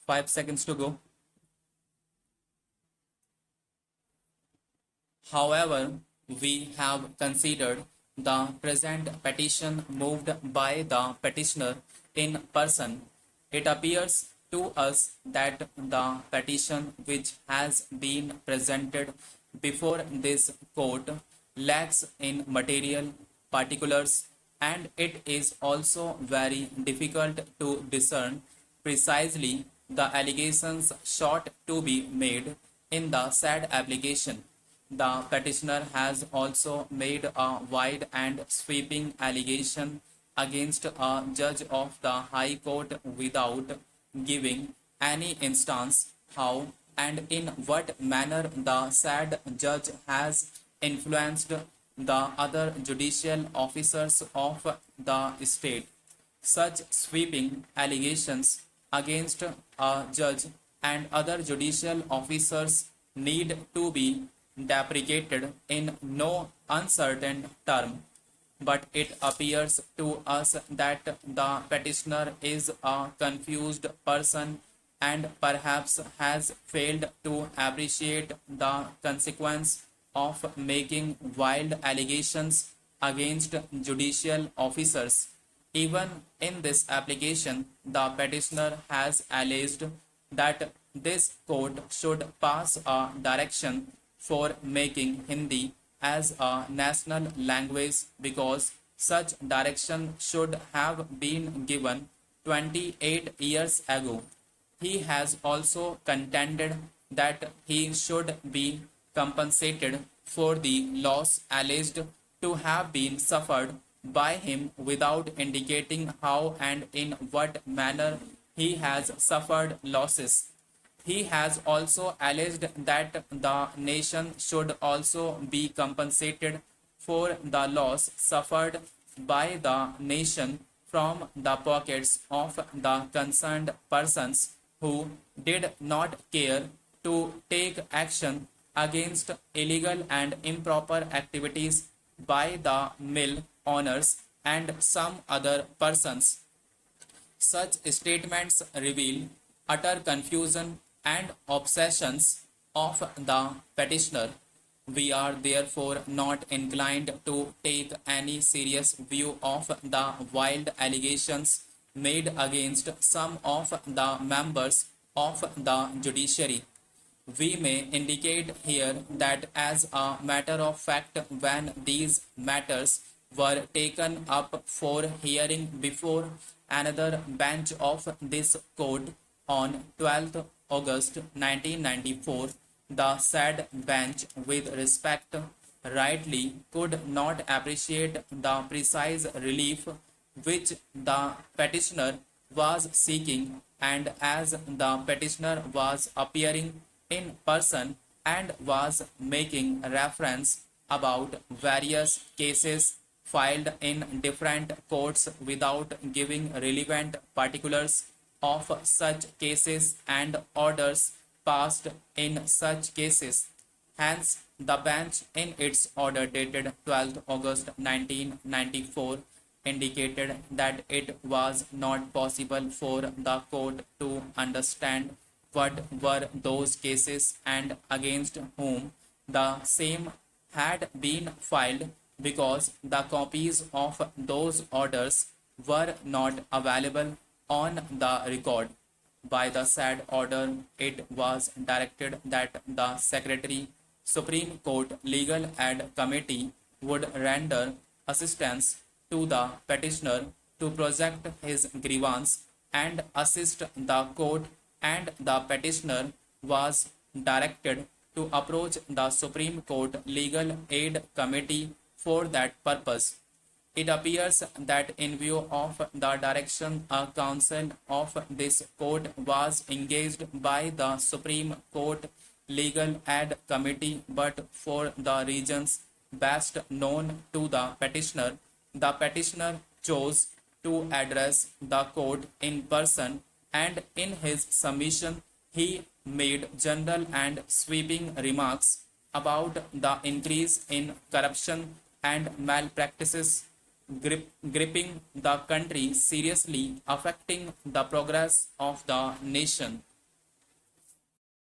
5 seconds to go. However, we have considered the present petition moved by the petitioner in person. It appears to us that the petition which has been presented before this court lacks in material particulars, and it is also very difficult to discern precisely the allegations sought to be made in the said application. The petitioner has also made a wide and sweeping allegation against a judge of the High Court without giving any instance how and in what manner the said judge has influenced the other judicial officers of the state. Such sweeping allegations against a judge and other judicial officers need to be deprecated in no uncertain term, but it appears to us that the petitioner is a confused person and perhaps has failed to appreciate the consequence of making wild allegations against judicial officers. Even in this application, the petitioner has alleged that this court should pass a direction for making Hindi as a national language because such direction should have been given 28 years ago. He has also contended that he should be compensated for the loss alleged to have been suffered by him without indicating how and in what manner he has suffered losses. He has also alleged that the nation should also be compensated for the loss suffered by the nation from the pockets of the concerned persons who did not care to take action against illegal and improper activities by the mill owners and some other persons. Such statements reveal utter confusion and obsessions of the petitioner. We are therefore not inclined to take any serious view of the wild allegations made against some of the members of the judiciary. We may indicate here that as a matter of fact, when these matters were taken up for hearing before another bench of this court on 12th August 1994, the said bench, with respect, rightly could not appreciate the precise relief which the petitioner was seeking, and as the petitioner was appearing in person and was making reference about various cases filed in different courts without giving relevant particulars of such cases and orders passed in such cases. Hence, the bench in its order dated 12th August 1994 indicated that it was not possible for the court to understand what were those cases and against whom the same had been filed because the copies of those orders were not available on the record. By the said order, it was directed that the Secretary, Supreme Court Legal Aid Committee would render assistance to the petitioner to project his grievance and assist the court, and the petitioner was directed to approach the Supreme Court Legal Aid Committee for that purpose. It appears that in view of the direction a counsel of this court was engaged by the Supreme Court Legal Aid Committee, but for the reasons best known to the petitioner chose to address the court in person, and in his submission he made general and sweeping remarks about the increase in corruption and malpractices gripping the country, seriously affecting the progress of the nation.